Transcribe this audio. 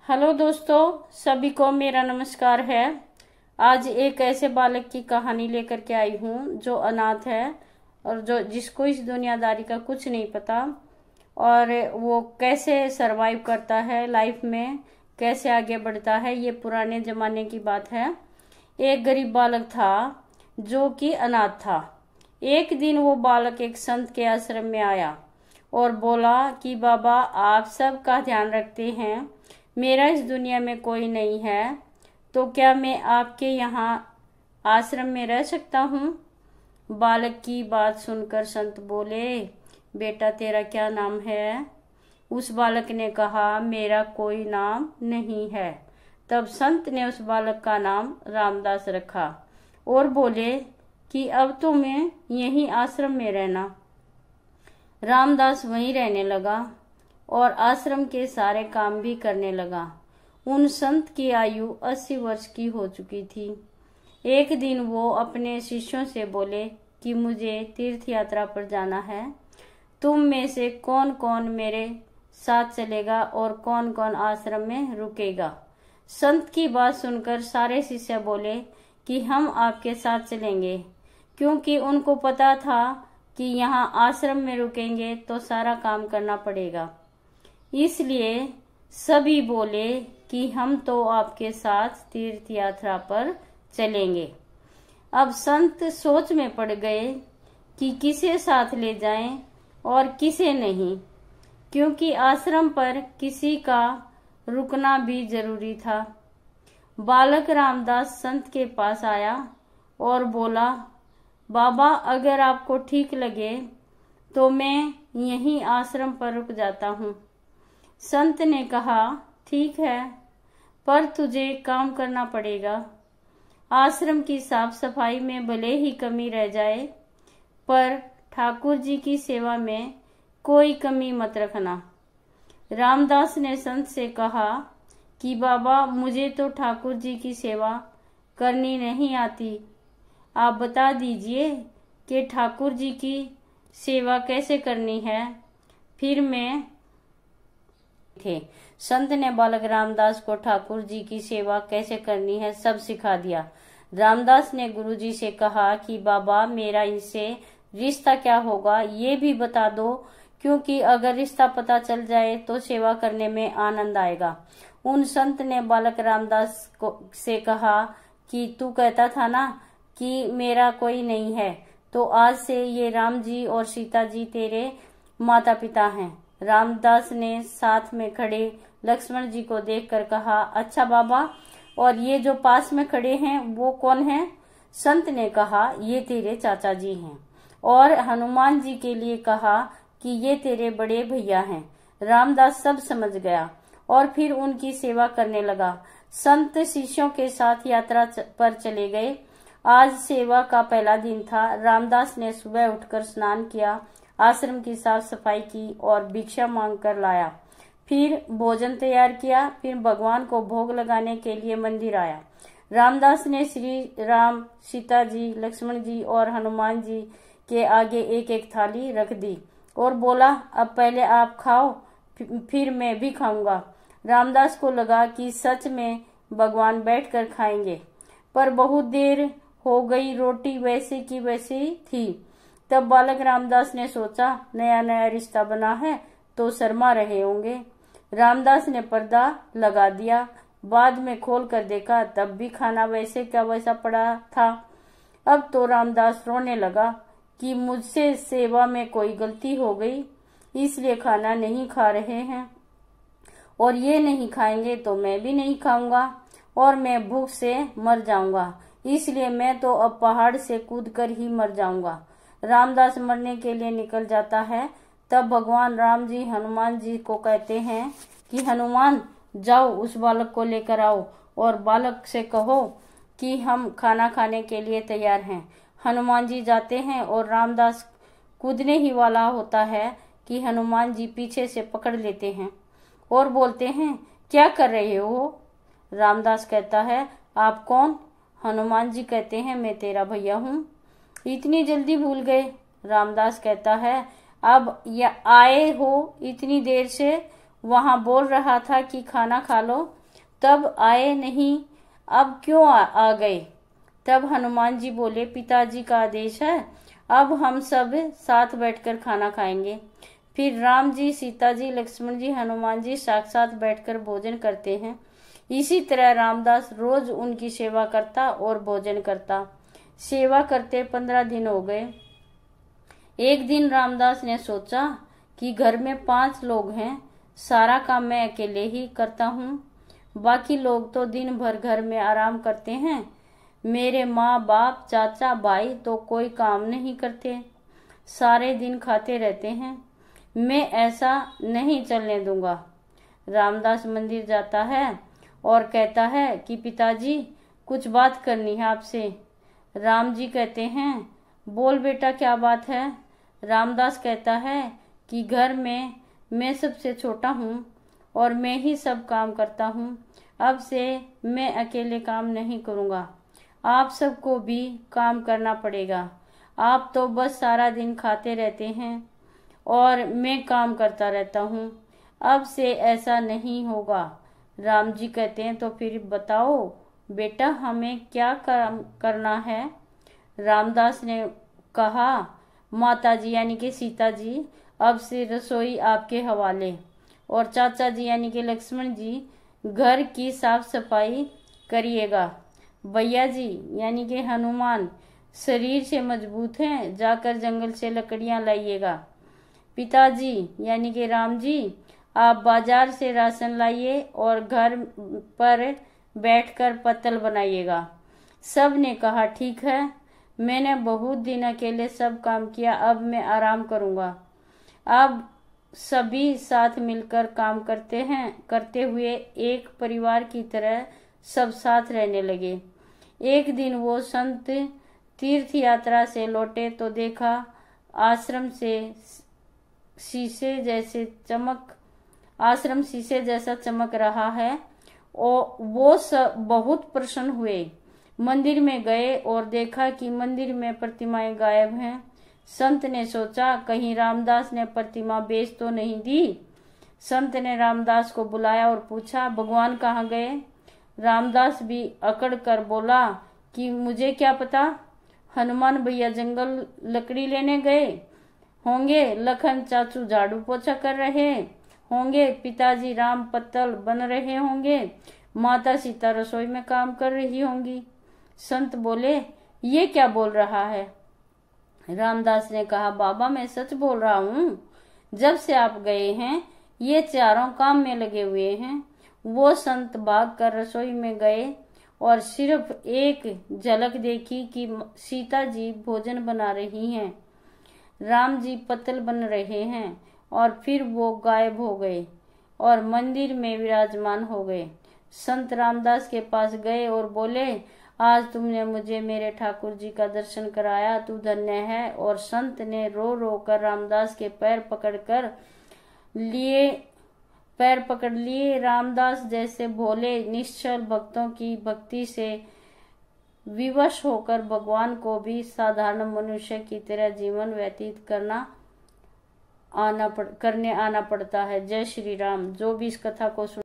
Hello दोस्तों, सभी को मेरा नमस्कार है। आज एक ऐसे बालक की कहानी लेकर के आई हूँ जो अनाथ है और जिसको इस दुनियादारी का कुछ नहीं पता और वो कैसे सरवाइव करता है लाइफ में, कैसे आगे बढ़ता है। ये पुराने जमाने की बात है। एक गरीब बालक था जो कि अनाथ था। एक दिन वो बालक एक संत के आश्रम में आया और बोला कि बाबा, आप सबका ध्यान रखते हैं, मेरा इस दुनिया में कोई नहीं है, तो क्या मैं आपके यहाँ आश्रम में रह सकता हूँ? बालक की बात सुनकर संत बोले, बेटा तेरा क्या नाम है? उस बालक ने कहा, मेरा कोई नाम नहीं है। तब संत ने उस बालक का नाम रामदास रखा और बोले कि अब तो मैं यहीं आश्रम में रहना। रामदास वहीं रहने लगा और आश्रम के सारे काम भी करने लगा। उन संत की आयु 80 वर्ष की हो चुकी थी। एक दिन वो अपने शिष्यों से बोले कि मुझे तीर्थ यात्रा पर जाना है, तुम में से कौन कौन मेरे साथ चलेगा और कौन कौन आश्रम में रुकेगा? संत की बात सुनकर सारे शिष्य बोले कि हम आपके साथ चलेंगे, क्योंकि उनको पता था कि यहाँ आश्रम में रुकेंगे तो सारा काम करना पड़ेगा। इसलिए सभी बोले कि हम तो आपके साथ तीर्थ यात्रा पर चलेंगे। अब संत सोच में पड़ गए कि किसे साथ ले जाएं और किसे नहीं, क्योंकि आश्रम पर किसी का रुकना भी जरूरी था। बालक रामदास संत के पास आया और बोला, बाबा, अगर आपको ठीक लगे तो मैं यहीं आश्रम पर रुक जाता हूँ। संत ने कहा, ठीक है, पर तुझे काम करना पड़ेगा। आश्रम की साफ सफाई में भले ही कमी रह जाए, पर ठाकुर जी की सेवा में कोई कमी मत रखना। रामदास ने संत से कहा कि बाबा, मुझे तो ठाकुर जी की सेवा करनी नहीं आती, आप बता दीजिए कि ठाकुर जी की सेवा कैसे करनी है, फिर मैं थे। संत ने बालक रामदास को ठाकुर जी की सेवा कैसे करनी है सब सिखा दिया। रामदास ने गुरुजी से कहा कि बाबा, मेरा इनसे रिश्ता क्या होगा ये भी बता दो, क्योंकि अगर रिश्ता पता चल जाए तो सेवा करने में आनंद आएगा। उन संत ने बालक रामदास से कहा कि तू कहता था ना कि मेरा कोई नहीं है, तो आज से ये राम जी और सीता जी तेरे माता पिता हैं। रामदास ने साथ में खड़े लक्ष्मण जी को देखकर कहा, अच्छा बाबा, और ये जो पास में खड़े हैं वो कौन है? संत ने कहा, ये तेरे चाचा जी हैं। और हनुमान जी के लिए कहा कि ये तेरे बड़े भैया हैं। रामदास सब समझ गया और फिर उनकी सेवा करने लगा। संत शिष्यों के साथ यात्रा पर चले गए। आज सेवा का पहला दिन था। रामदास ने सुबह उठकर स्नान किया, आश्रम की साफ सफाई की और भिक्षा मांग कर लाया। फिर भोजन तैयार किया, फिर भगवान को भोग लगाने के लिए मंदिर आया। रामदास ने श्री राम, सीता जी, लक्ष्मण जी और हनुमान जी के आगे एक एक थाली रख दी और बोला, अब पहले आप खाओ, फिर मैं भी खाऊंगा। रामदास को लगा कि सच में भगवान बैठकर खाएंगे, पर बहुत देर हो गई, रोटी वैसे की वैसी थी। तब बालक रामदास ने सोचा, नया नया रिश्ता बना है तो शर्मा रहे होंगे। रामदास ने पर्दा लगा दिया। बाद में खोल कर देखा, तब भी खाना वैसे का वैसा पड़ा था। अब तो रामदास रोने लगा कि मुझसे सेवा में कोई गलती हो गई, इसलिए खाना नहीं खा रहे हैं, और ये नहीं खाएंगे तो मैं भी नहीं खाऊंगा और मैं भूख से मर जाऊंगा, इसलिए मैं तो अब पहाड़ से कूदकर ही मर जाऊंगा। रामदास मरने के लिए निकल जाता है। तब भगवान राम जी हनुमान जी को कहते हैं कि हनुमान, जाओ उस बालक को लेकर आओ और बालक से कहो कि हम खाना खाने के लिए तैयार हैं। हनुमान जी जाते हैं और रामदास कूदने ही वाला होता है कि हनुमान जी पीछे से पकड़ लेते हैं और बोलते हैं, क्या कर रहे हो? रामदास कहता है, आप कौन? हनुमान जी कहते हैं, मैं तेरा भैया हूँ। इतनी जल्दी भूल गए? रामदास कहता है, अब या आए हो इतनी देर से, वहां बोल रहा था कि खाना खा लो, तब आए नहीं, अब क्यों आ गए? तब हनुमान जी बोले, पिताजी का आदेश है, अब हम सब साथ बैठकर खाना खाएंगे। फिर राम जी, सीता जी, लक्ष्मण जी, हनुमान जी साथ बैठकर भोजन करते हैं। इसी तरह रामदास रोज उनकी सेवा करता और भोजन करता। सेवा करते 15 दिन हो गए। एक दिन रामदास ने सोचा कि घर में 5 लोग हैं, सारा काम मैं अकेले ही करता हूँ, बाकी लोग तो दिन भर घर में आराम करते हैं। मेरे माँ बाप, चाचा, भाई तो कोई काम नहीं करते, सारे दिन खाते रहते हैं। मैं ऐसा नहीं चलने दूंगा। रामदास मंदिर जाता है और कहता है कि पिताजी, कुछ बात करनी है आपसे। राम जी कहते हैं, बोल बेटा, क्या बात है? रामदास कहता है कि घर में मैं सबसे छोटा हूँ और मैं ही सब काम करता हूँ। अब से मैं अकेले काम नहीं करूँगा, आप सबको भी काम करना पड़ेगा। आप तो बस सारा दिन खाते रहते हैं और मैं काम करता रहता हूँ। अब से ऐसा नहीं होगा। राम जी कहते हैं, तो फिर बताओ बेटा, हमें क्या काम करना है? रामदास ने कहा, माता जी यानी कि सीता जी, अब से रसोई आपके हवाले, और चाचा जी यानी कि लक्ष्मण जी घर की साफ सफाई करिएगा। भैया जी यानी कि हनुमान शरीर से मजबूत हैं, जाकर जंगल से लकड़ियां लाइएगा। पिताजी यानी कि राम जी, आप बाजार से राशन लाइए और घर पर बैठकर पत्तल बनाइएगा। सब ने कहा, ठीक है, मैंने बहुत दिन अकेले सब काम किया, अब मैं आराम करूंगा। अब सभी साथ मिलकर काम करते हुए एक परिवार की तरह सब साथ रहने लगे। एक दिन वो संत तीर्थ यात्रा से लौटे तो देखा आश्रम शीशे जैसा चमक रहा है। और वो सब बहुत प्रसन्न हुए। मंदिर में गए और देखा कि मंदिर में प्रतिमाएं गायब हैं। संत ने सोचा, कहीं रामदास ने प्रतिमा बेच तो नहीं दी। संत ने रामदास को बुलाया और पूछा, भगवान कहाँ गए? रामदास भी अकड़ कर बोला कि मुझे क्या पता, हनुमान भैया जंगल लकड़ी लेने गए होंगे, लखन चाचू झाड़ू पोछा कर रहे होंगे, पिताजी राम पत्तल बन रहे होंगे, माता सीता रसोई में काम कर रही होंगी। संत बोले, ये क्या बोल रहा है? रामदास ने कहा, बाबा मैं सच बोल रहा हूँ, जब से आप गए हैं ये चारों काम में लगे हुए हैं। वो संत भाग कर रसोई में गए और सिर्फ एक झलक देखी कि सीता जी भोजन बना रही हैं, राम जी पत्तल बन रहे हैं, और फिर वो गायब हो गए और मंदिर में विराजमान हो गए। संत रामदास के पास गए और बोले, आज तुमने मुझे मेरे ठाकुर जी का दर्शन कराया, तू धन्य है। और संत ने रो रो कर रामदास के पैर पकड़ लिए। रामदास जैसे भोले निश्चल भक्तों की भक्ति से विवश होकर भगवान को भी साधारण मनुष्य की तरह जीवन व्यतीत करने आना पड़ता है। जय श्री राम। जो भी इस कथा को